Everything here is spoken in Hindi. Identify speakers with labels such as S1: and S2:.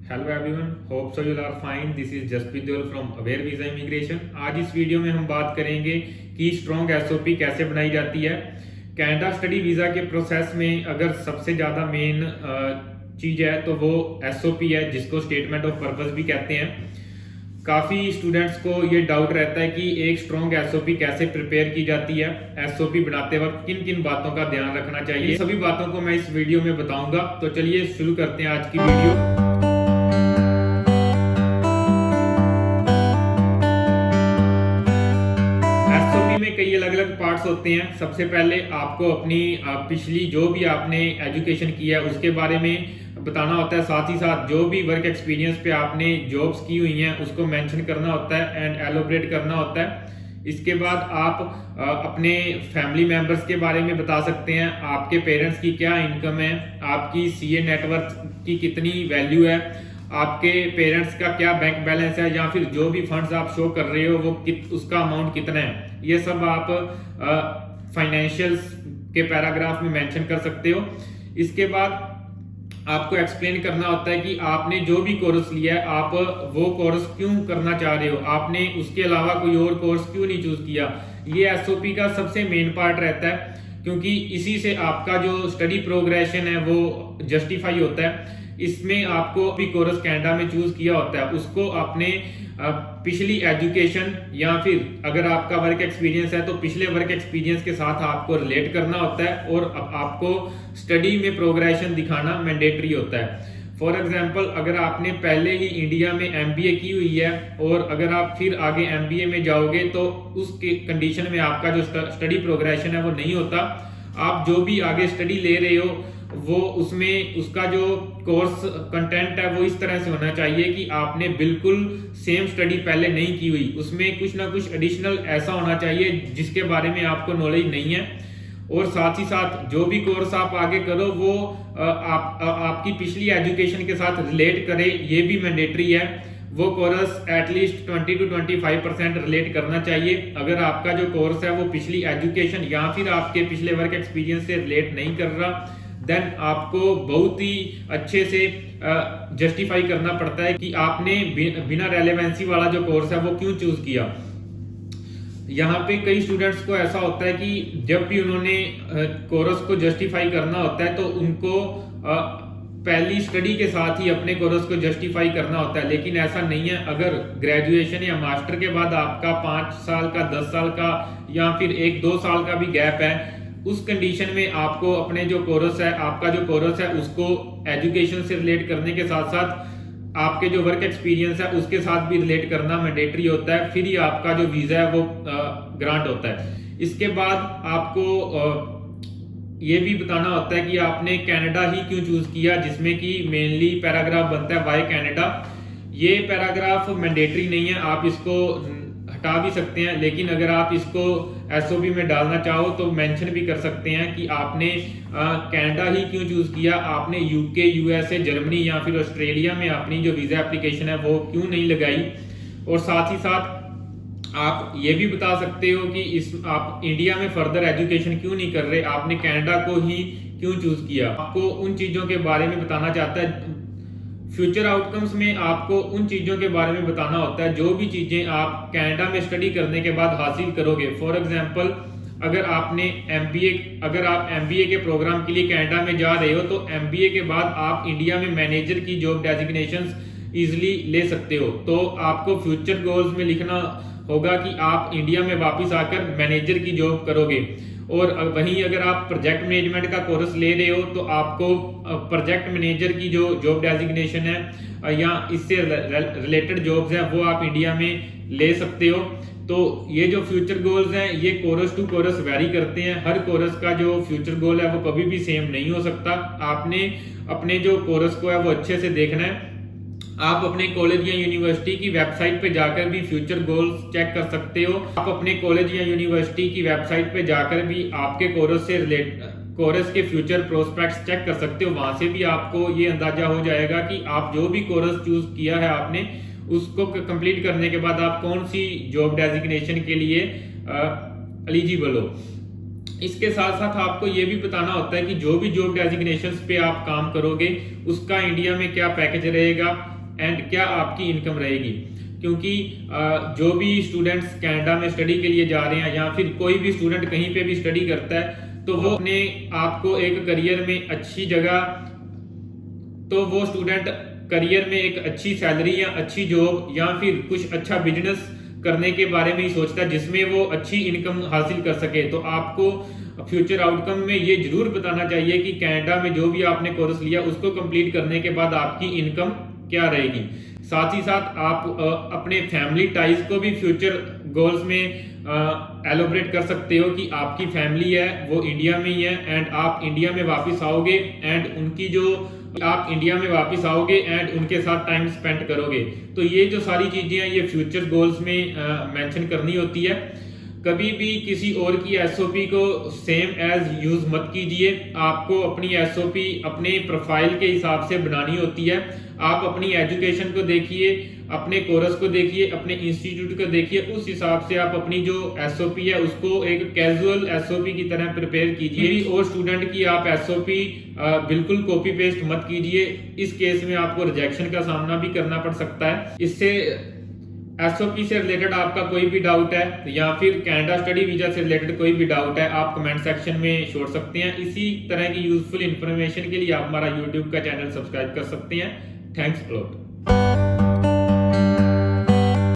S1: Hello everyone, hope so you are fine. This is Jaspreet Deol from aware visa immigration. आज इस वीडियो में हम बात करेंगे कि स्ट्रॉन्ग एसओपी कैसे बनाई जाती है। कनाडा स्टडी वीज़ा के प्रोसेस में अगर सबसे ज़्यादा मेन चीज़ है तो वो एसओपी है, जिसको स्टेटमेंट ऑफ पर्पस भी कहते हैं। काफ़ी स्टूडेंट्स को ये डाउट रहता है कि एक स्ट्रॉन्ग एसओपी कैसे प्रिपेयर की जाती है, एसओपी बनाते वक्त किन किन बातों का ध्यान रखना चाहिए। सभी बातों को मैं इस वीडियो में बताऊंगा। तो चलिए शुरू करते हैं आज की वीडियो। में कई अलग अलग पार्ट्स होते हैं। सबसे पहले आपको अपनी पिछली जो भी आपने एजुकेशन किया है उसके बारे में बताना होता है। साथ ही साथ जो भी वर्क एक्सपीरियंस पे आपने जॉब्स की हुई हैं उसको मेंशन करना होता है एंड एलोबरेट करना होता है। इसके बाद आप अपने फैमिली मेंबर्स के बारे में बता सकते हैं। आपके पेरेंट्स की क्या इनकम है, आपकी सीए नेटवर्क की कितनी वैल्यू है, आपके पेरेंट्स का क्या बैंक बैलेंस है, या फिर जो भी फंड्स आप शो कर रहे हो वो उसका अमाउंट कितना है। ये सब आप फाइनेंशियल्स के पैराग्राफ में मेंशन कर सकते हो। इसके बाद आपको एक्सप्लेन करना होता है कि आपने जो भी कोर्स लिया है आप वो कोर्स क्यों करना चाह रहे हो, आपने उसके अलावा कोई और कोर्स क्यों नहीं चूज किया। ये एसओपी का सबसे मेन पार्ट रहता है, क्योंकि इसी से आपका जो स्टडी प्रोग्रेशन है वो जस्टिफाई होता है। इसमें आपको भी कोर्स कनाडा में चूज किया होता है उसको आपने पिछली एजुकेशन या फिर अगर आपका वर्क एक्सपीरियंस है तो पिछले वर्क एक्सपीरियंस के साथ आपको रिलेट करना होता है और आपको स्टडी में प्रोग्रेशन दिखाना मैंडेटरी होता है। फॉर एग्जाम्पल, अगर आपने पहले ही इंडिया में एमबीए की हुई है और अगर आप फिर आगे एमबीए में जाओगे तो उस कंडीशन में आपका जो स्टडी प्रोग्रेशन है वो नहीं होता। आप जो भी आगे स्टडी ले रहे हो वो उसमें उसका जो कोर्स कंटेंट है वो इस तरह से होना चाहिए कि आपने बिल्कुल सेम स्टडी पहले नहीं की हुई, उसमें कुछ ना कुछ एडिशनल ऐसा होना चाहिए जिसके बारे में आपको नॉलेज नहीं है। और साथ ही साथ जो भी कोर्स आप आगे करो वो आपकी पिछली एजुकेशन के साथ रिलेट करे, ये भी मैंडेटरी है। वो कोर्स एटलीस्ट 20 to 25% रिलेट करना चाहिए। अगर आपका जो कोर्स है वो पिछली एजुकेशन या फिर आपके पिछले वर्क एक्सपीरियंस से रिलेट नहीं कर रहा, देन आपको बहुत ही अच्छे से जस्टिफाई करना पड़ता है कि आपने बिना रेलेवेंसी वाला जो कोर्स है वो क्यों चूज किया। यहाँ पे कई स्टूडेंट्स को ऐसा होता है कि जब भी उन्होंने कोर्स को जस्टिफाई करना होता है तो उनको पहली स्टडी के साथ ही अपने कोर्स को जस्टिफाई करना होता है, लेकिन ऐसा नहीं है। अगर ग्रेजुएशन या मास्टर के बाद आपका 5 साल का, 10 साल का या फिर 1-2 साल का भी गैप है, उस कंडीशन में आपको अपने जो कोर्स है, आपका जो कोर्स है उसको एजुकेशन से रिलेट करने के साथ साथ आपके जो वर्क एक्सपीरियंस है उसके साथ भी रिलेट करना मैंडेटरी होता है। फिर ही आपका जो वीजा है वो ग्रांट होता है। इसके बाद आपको ये भी बताना होता है कि आपने कनाडा ही क्यों चूज किया, जिसमें कि मेनली पैराग्राफ बनता है वाई कनाडा। ये पैराग्राफ मैंडेटरी नहीं है, आप इसको हटा भी सकते हैं, लेकिन अगर आप इसको एसओपी में डालना चाहो तो मेंशन भी कर सकते हैं कि आपने कनाडा ही क्यों चूज किया, आपने यूके, यूएसए, जर्मनी या फिर ऑस्ट्रेलिया में अपनी जो वीजा एप्लीकेशन है वो क्यों नहीं लगाई। और साथ ही साथ आप ये भी बता सकते हो कि आप इंडिया में फर्दर एजुकेशन क्यों नहीं कर रहे, आपने कनाडा को ही क्यों चूज किया। आपको उन चीजों के बारे में बताना चाहता है। फ्यूचर आउटकम्स में आपको उन चीजों के बारे में बताना होता है जो भी चीजें आप कनाडा में स्टडी करने के बाद हासिल करोगे। फॉर एग्जांपल, अगर आप एमबीए के प्रोग्राम के लिए कनाडा में जा रहे हो तो एमबीए के बाद आप इंडिया में मैनेजर की जॉब डेजिग्नेशंस इजीली ले सकते हो। तो आपको फ्यूचर गोल्स में लिखना होगा कि आप इंडिया में वापस आकर मैनेजर की जॉब करोगे। और वहीं अगर आप प्रोजेक्ट मैनेजमेंट का कोर्स ले रहे हो तो आपको प्रोजेक्ट मैनेजर की जो जॉब डेजिग्नेशन है या इससे रिलेटेड जॉब्स हैं वो आप इंडिया में ले सकते हो। तो ये जो फ्यूचर गोल्स हैं ये कोर्स टू कोर्स वेरी करते हैं। हर कोर्स का जो फ्यूचर गोल है वो कभी भी सेम नहीं हो सकता। आपने अपने जो कोर्स को है वो अच्छे से देखना है। आप अपने कॉलेज या यूनिवर्सिटी की वेबसाइट पे जाकर भी फ्यूचर गोल्स चेक कर सकते हो। आप अपने कॉलेज या यूनिवर्सिटी की वेबसाइट पे जाकर भी आपके कोर्स से कोर्स के फ्यूचर प्रोस्पेक्ट्स चेक कर सकते हो। वहां से भी आपको ये अंदाजा हो जाएगा कि आप जो भी कोर्स चूज किया है आपने उसको कंप्लीट करने के बाद आप कौन सी जॉब डेजिग्नेशन के लिए एलिजिबल हो। इसके साथ साथ आपको ये भी बताना होता है कि जो भी जॉब डेजिग्नेशंस पे आप काम करोगे उसका इंडिया में क्या पैकेज रहेगा, एंड क्या आपकी इनकम रहेगी। क्योंकि जो भी स्टूडेंट्स कनाडा में स्टडी के लिए जा रहे हैं या फिर कोई भी स्टूडेंट कहीं पे भी स्टडी करता है तो वो अपने आप को एक करियर में अच्छी जगह, तो वो स्टूडेंट करियर में एक अच्छी सैलरी या अच्छी जॉब या फिर कुछ अच्छा बिजनेस करने के बारे में ही सोचता है जिसमें वो अच्छी इनकम हासिल कर सके। तो आपको फ्यूचर आउटकम में ये जरूर बताना चाहिए कि कनाडा में जो भी आपने कोर्स लिया उसको कंप्लीट करने के बाद आपकी इनकम क्या रहेगी। साथ ही साथ आप अपने फैमिली टाइज को भी फ्यूचर गोल्स में एलोबरेट कर सकते हो कि आपकी फैमिली है वो इंडिया में ही है एंड आप इंडिया में वापस आओगे एंड उनकी जो आप इंडिया में वापस आओगे एंड उनके साथ टाइम स्पेंड करोगे। तो ये जो सारी चीजें हैं ये फ्यूचर गोल्स में मेंशन करनी होती है। कभी भी किसी और की एसओपी को सेम एज यूज मत कीजिए। आपको अपनी एसओपी अपने प्रोफाइल के हिसाब से बनानी होती है। आप अपनी एजुकेशन को देखिए, अपने कोर्स को देखिए, अपने इंस्टीट्यूट को देखिए, उस हिसाब से आप अपनी जो एसओपी है उसको एक कैजुअल एसओपी की तरह प्रिपेयर कीजिए। और स्टूडेंट की आप एसओपी बिल्कुल कॉपी पेस्ट मत कीजिए। इस केस में आपको रिजेक्शन का सामना भी करना पड़ सकता है। इससे एसओपी से रिलेटेड आपका कोई भी डाउट है या फिर कनाडा स्टडी वीजा से रिलेटेड कोई भी डाउट है आप कमेंट सेक्शन में छोड़ सकते हैं। इसी तरह की यूजफुल इंफॉर्मेशन के लिए आप हमारा यूट्यूब का चैनल सब्सक्राइब कर सकते हैं। Thanks a lot.